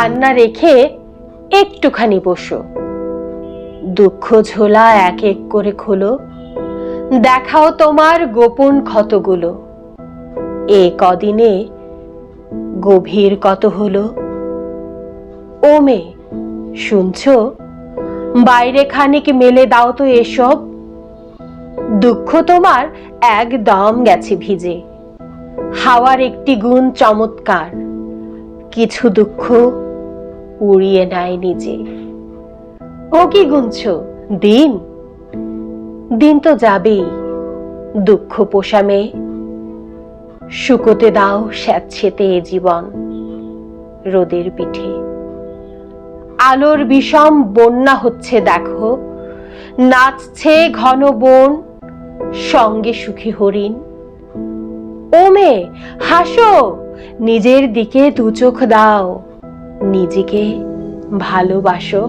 কান্না রেখে একটুখানি বসো। দুঃখ ঝোলা এক এক করে খোলো, দেখাও তোমার গোপন ক্ষতগুলো। এ কদিনে গভীর কত হলো। ও মেয়ে, শুনছো? বাইরে খানিক মেলে দাও তো এসব। দুঃখ তোমার একদম গেছে ভিজে। হাওয়ার একটি গুণ চমৎকার, কিছু দুঃখ উড়িয়ে নেয় নিজে। ও কি গুনছো? দিন দিন তো যাবেই, দুঃখ পোষা মেয়ে। শুকোতে দাও স্যাঁতসেঁতে এ জীবন রোদের পিঠে। আলোর বিষম বন্যা হচ্ছে দেখো, নাচছে ঘন বন, সঙ্গে সুখী হরিণ। ও মেয়ে, হাসো, নিজের দিকে দু চোখ দাও, নিজেকে ভালোবাসো।